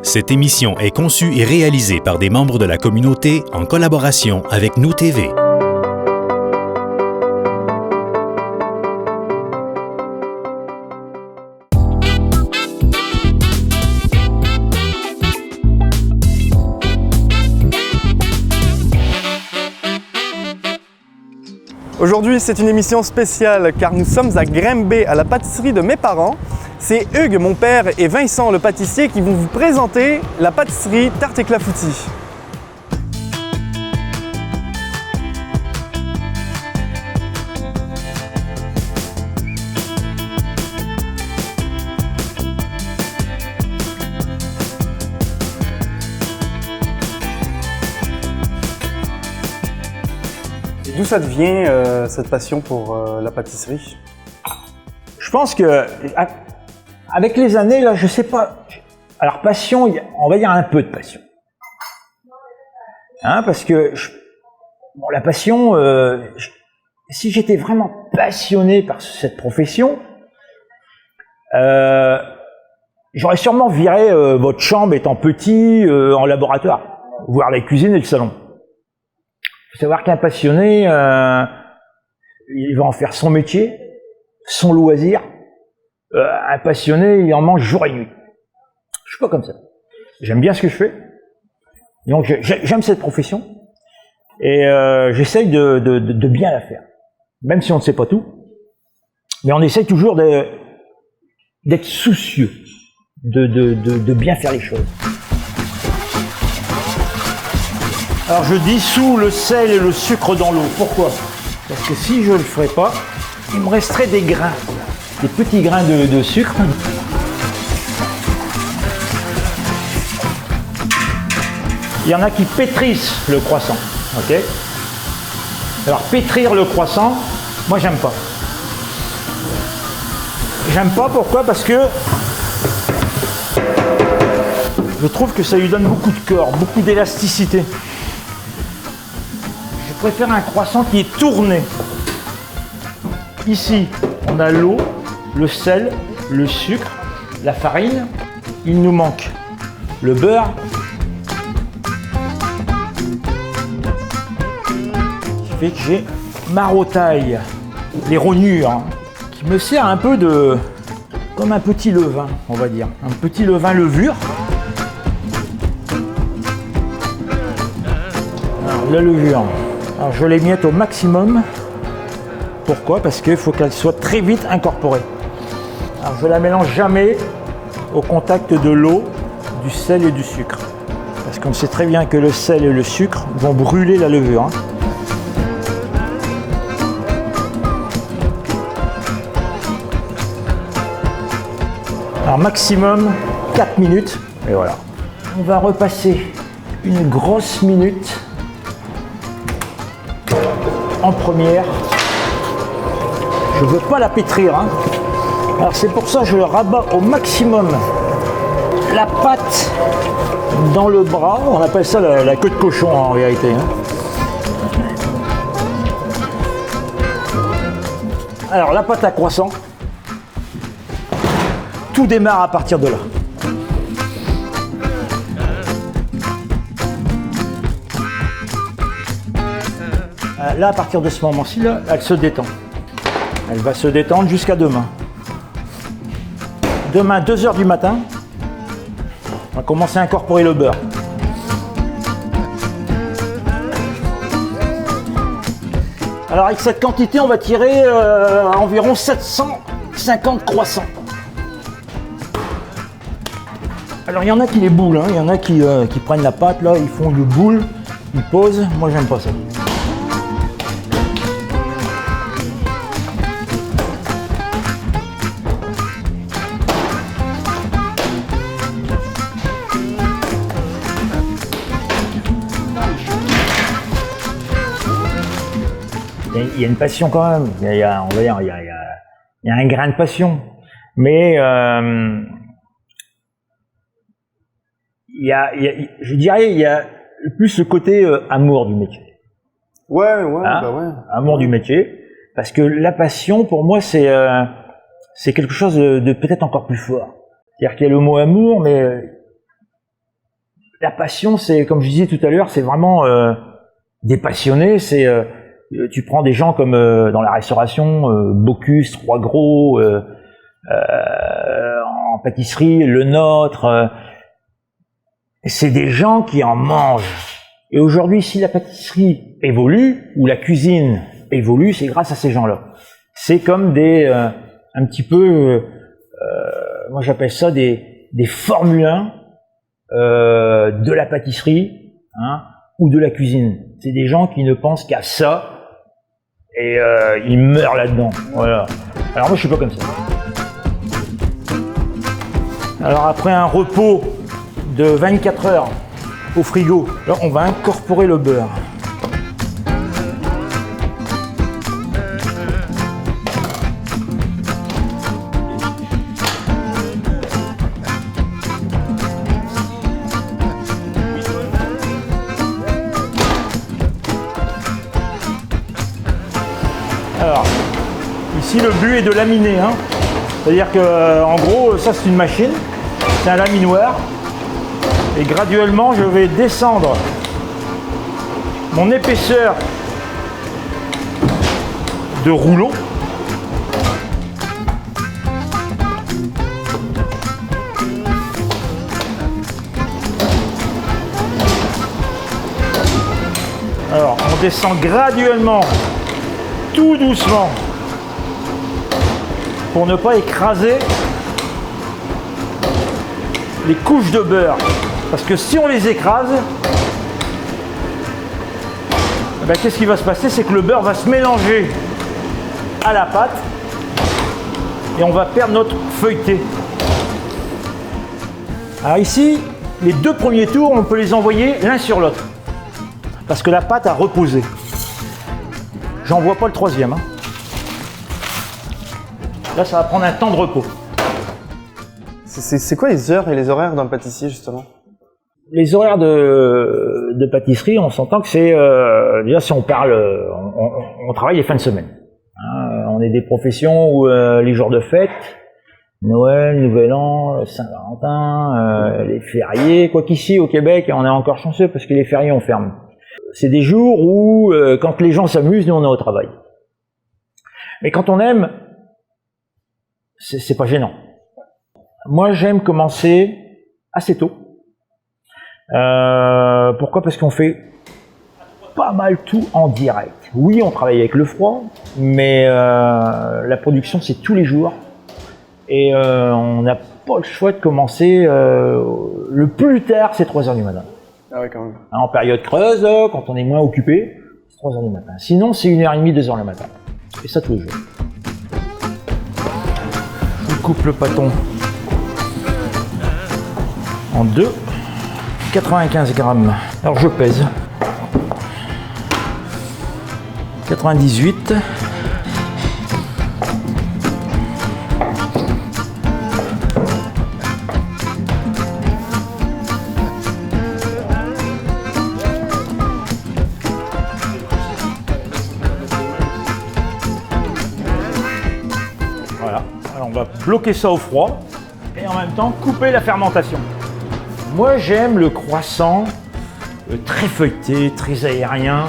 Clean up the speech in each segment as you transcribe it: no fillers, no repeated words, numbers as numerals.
Cette émission est conçue et réalisée par des membres de la communauté en collaboration avec Nous TV. Aujourd'hui, c'est une émission spéciale car nous sommes à Grimby, à la pâtisserie de mes parents. C'est Hugues, mon père, et Vincent, le pâtissier, qui vont vous présenter la pâtisserie Tarte et Clafoutis. D'où ça te vient, cette passion pour la pâtisserie? Je pense que, avec les années, là, je sais pas. Alors, passion, on va dire un peu de passion. Hein, parce que, bon, la passion, si j'étais vraiment passionné par cette profession, j'aurais sûrement viré votre chambre étant petit en laboratoire, voire la cuisine et le salon. Il faut savoir qu'un passionné, il va en faire son métier, son loisir. Un passionné, il en mange jour et nuit. Je suis pas comme ça. J'aime bien ce que je fais. Donc j'aime cette profession et j'essaye de bien la faire. Même si on ne sait pas tout, mais on essaye toujours d'être soucieux de bien faire les choses. Alors je dissous le sel et le sucre dans l'eau. Pourquoi? Parce que si je ne le ferais pas, il me resterait des grains, des petits grains de sucre. Il y en a qui pétrissent le croissant, ok? Alors pétrir le croissant, moi j'aime pas. J'aime pas, pourquoi? Parce que je trouve que ça lui donne beaucoup de corps, beaucoup d'élasticité. Je préfère un croissant qui est tourné. Ici, on a l'eau, le sel, le sucre, la farine. Il nous manque le beurre. Ce qui fait que j'ai ma rotaille, les rognures, hein, qui me sert un peu comme un petit levain, on va dire. Un petit levain levure. Alors, la levure. Alors, je l'émiette au maximum. Pourquoi? Parce qu'il faut qu'elle soit très vite incorporée. Alors, je la mélange jamais au contact de l'eau, du sel et du sucre. Parce qu'on sait très bien que le sel et le sucre vont brûler la levure. Hein. Alors, maximum 4 minutes. Et voilà. On va repasser une grosse minute en première. Je ne veux pas la pétrir. Hein. Alors c'est pour ça que je rabats au maximum la pâte dans le bras. On appelle ça la queue de cochon en réalité. Hein. Alors la pâte à croissant, tout démarre à partir de là. Là, à partir de ce moment-ci, là, elle se détend. Elle va se détendre jusqu'à demain. Demain, 2 h du matin, on va commencer à incorporer le beurre. Alors, avec cette quantité, on va tirer environ 750 croissants. Alors, il y en a qui les boulent, hein. Il y en a qui prennent la pâte, là, ils font le boule, ils posent. Moi, j'aime pas ça. Il y a une passion quand même, on va dire, il y a un grain de passion, mais je dirais, il y a plus le côté amour du métier. Ouais, Hein? bah ouais. Amour du métier, parce que la passion, pour moi, c'est quelque chose de peut-être encore plus fort. C'est-à-dire qu'il y a le mot amour, mais la passion, c'est, comme je disais tout à l'heure, c'est vraiment des passionnés. C'est tu prends des gens comme dans la restauration, Bocuse, Trois Gros, en pâtisserie, Le Nôtre. C'est des gens qui en mangent. Et aujourd'hui, si la pâtisserie évolue ou la cuisine évolue, c'est grâce à ces gens-là. C'est comme des un petit peu, moi j'appelle ça des Formule 1 de la pâtisserie, hein, ou de la cuisine. C'est des gens qui ne pensent qu'à ça et ils meurent là-dedans. Voilà. Alors moi je suis pas comme ça. Alors après un repos de 24 heures au frigo, là on va incorporer le beurre. Alors, ici le but est de laminer, hein. C'est-à-dire que, en gros, ça c'est une machine, c'est un laminoir, et graduellement je vais descendre mon épaisseur de rouleau. Alors, on descend graduellement, tout doucement, pour ne pas écraser les couches de beurre. Parce que si on les écrase, eh ben, qu'est-ce qui va se passer? C'est que le beurre va se mélanger à la pâte et on va perdre notre feuilleté. Alors ici, les deux premiers tours, on peut les envoyer l'un sur l'autre. Parce que la pâte a reposé. J'en vois pas le troisième. Hein. Là, ça va prendre un temps de repos. C'est quoi les heures et les horaires d'un pâtissier, justement? Les horaires de pâtisserie, on s'entend que c'est... déjà, si on parle... on travaille les fins de semaine. Hein, on est des professions où les jours de fête, Noël, Nouvel An, Saint-Valentin, les fériés... Quoi qu'ici, au Québec, on est encore chanceux parce que les fériés, on ferme. C'est des jours où, quand les gens s'amusent, nous, on est au travail. Mais quand on aime, c'est pas gênant. Moi, j'aime commencer assez tôt. Pourquoi? Parce qu'on fait pas mal tout en direct. Oui, on travaille avec le froid, mais la production, c'est tous les jours. Et on n'a pas le choix de commencer le plus tard, c'est 3 heures du matin. Ah ouais, quand même. En période creuse, quand on est moins occupé, c'est 3 heures du matin. Sinon, c'est 1h30, 2 heures le matin. Et ça tous les jours. Je coupe le pâton en deux, 95 grammes. Alors je pèse. 98. Voilà. Alors on va bloquer ça au froid et en même temps couper la fermentation. Moi j'aime le croissant très feuilleté, très aérien.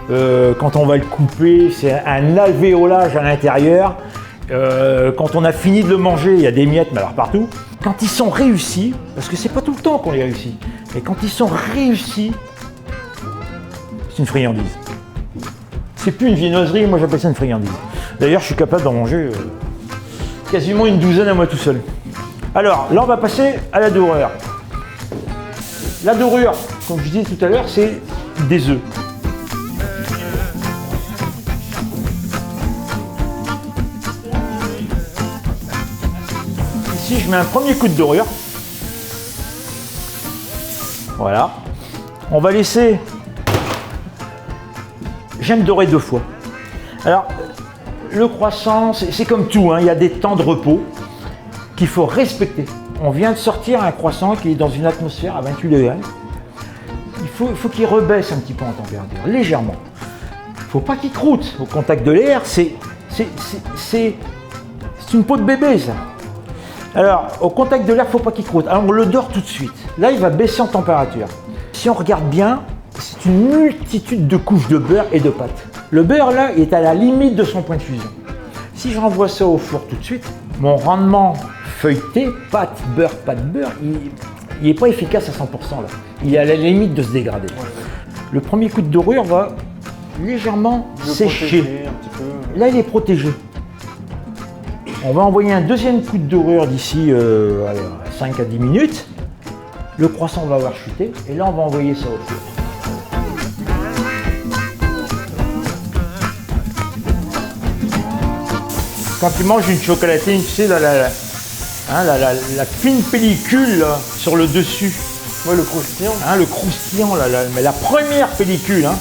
Quand on va le couper, c'est un alvéolage à l'intérieur. Quand on a fini de le manger, il y a des miettes, mais alors partout. Quand ils sont réussis, parce que c'est pas tout le temps qu'on les réussit, mais quand ils sont réussis, c'est une friandise. C'est plus une viennoiserie, moi j'appelle ça une friandise. D'ailleurs, je suis capable d'en manger quasiment une douzaine à moi tout seul. Alors, là on va passer à la dorure. La dorure, comme je disais tout à l'heure, c'est des œufs. Ici, je mets un premier coup de dorure. Voilà. On va laisser... J'aime dorer 2 fois. Alors, le croissant, c'est comme tout, hein, il y a des temps de repos qu'il faut respecter. On vient de sortir un croissant qui est dans une atmosphère à 28 degrés. Il faut qu'il rebaisse un petit peu en température, légèrement. Il ne faut pas qu'il croûte au contact de l'air. C'est une peau de bébé, ça. Alors, au contact de l'air, il ne faut pas qu'il croûte. Alors, on le dore tout de suite. Là, il va baisser en température. Si on regarde bien, c'est une multitude de couches de beurre et de pâte. Le beurre là est à la limite de son point de fusion. Si je renvoie ça au four tout de suite, mon rendement feuilleté, pâte, beurre, il n'est pas efficace à 100% là. Il est à la limite de se dégrader. Le premier coup de dorure va légèrement sécher. Un petit peu. Là, il est protégé. On va envoyer un deuxième coup de dorure d'ici 5 à 10 minutes. Le croissant va avoir chuté et là, on va envoyer ça au four. Quand tu manges une chocolatine, tu sais, la fine pellicule là, sur le dessus. Ouais, le croustillant. Hein, le croustillant, mais la première pellicule, hein,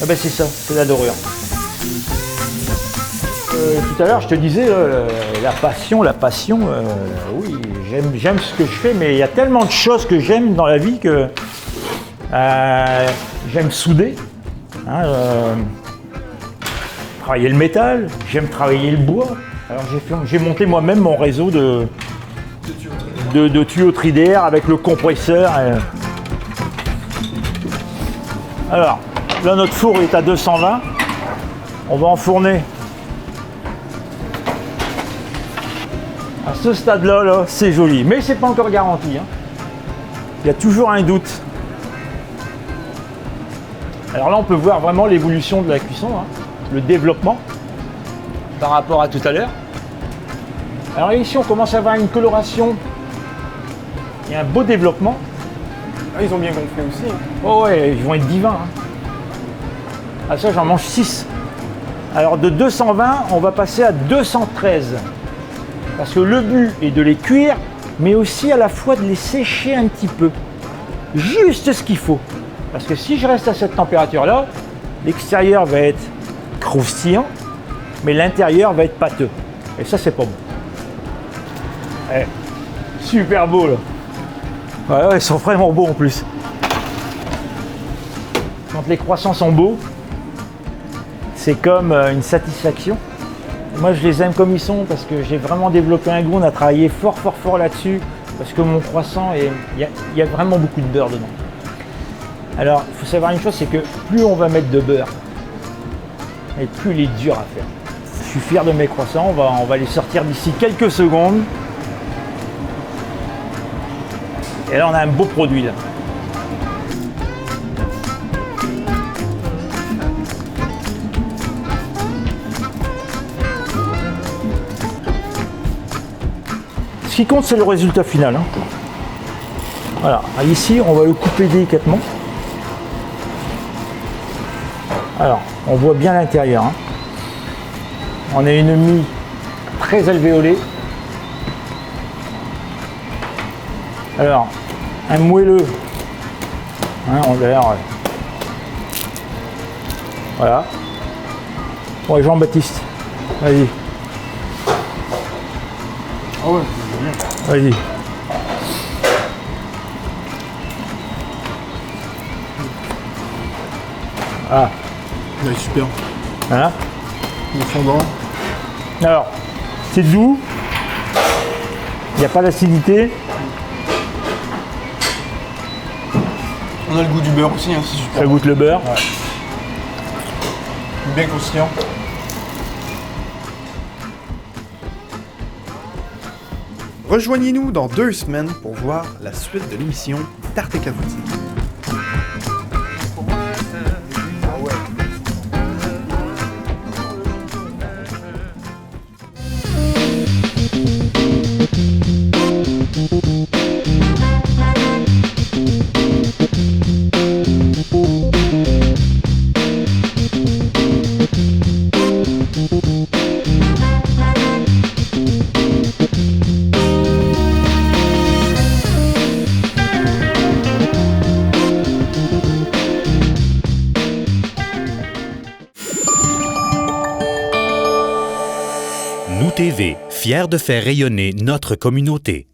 eh ben c'est ça, c'est la dorure. Tout à l'heure, je te disais, la passion, oui, j'aime ce que je fais, mais il y a tellement de choses que j'aime dans la vie que j'aime souder, hein, travailler le métal, j'aime travailler le bois. Alors j'ai monté moi-même mon réseau de tuyauterie d'air avec le compresseur. Alors, là notre four est à 220. On va enfourner. À ce stade-là, là, c'est joli, mais c'est pas encore garanti. Hein. Il y a toujours un doute. Alors là, on peut voir vraiment l'évolution de la cuisson, hein, le développement par rapport à tout à l'heure. Alors ici, on commence à avoir une coloration. Il y a un beau développement. Ah, ils ont bien gonflé aussi. Hein. Oh ouais, ils vont être divins. Hein. Ah ça, j'en mange 6. Alors de 220, on va passer à 213. Parce que le but est de les cuire, mais aussi à la fois de les sécher un petit peu. Juste ce qu'il faut. Parce que si je reste à cette température-là, l'extérieur va être croustillant, mais l'intérieur va être pâteux. Et ça, c'est pas bon. Eh, super beau là. Ouais, ils sont vraiment beaux en plus. Quand les croissants sont beaux, c'est comme une satisfaction. Moi, je les aime comme ils sont parce que j'ai vraiment développé un goût. On a travaillé fort là-dessus parce que mon croissant, il y a vraiment beaucoup de beurre dedans. Alors, il faut savoir une chose, c'est que plus on va mettre de beurre, et plus il est dur à faire. Je suis fier de mes croissants. On va les sortir d'ici quelques secondes. Et là, on a un beau produit là. Ce qui compte, c'est le résultat final. Hein. Voilà. Ici, on va le couper délicatement. Alors, on voit bien l'intérieur. Hein. On a une mie très alvéolée. Alors, un moelleux. Hein, on verra. Voilà. Ouais, Jean-Baptiste, vas-y. Ah ouais. Vas-y. Ah. Ouais, super. Hein? Le fondant. Alors, c'est doux. Il n'y a pas d'acidité. On a le goût du beurre aussi, hein, c'est super. Ça goûte le beurre. Ouais. Bien croustillant. Rejoignez-nous dans 2 semaines pour voir la suite de l'émission Tarte et Cavoutier. Nous TV, fiers de faire rayonner notre communauté.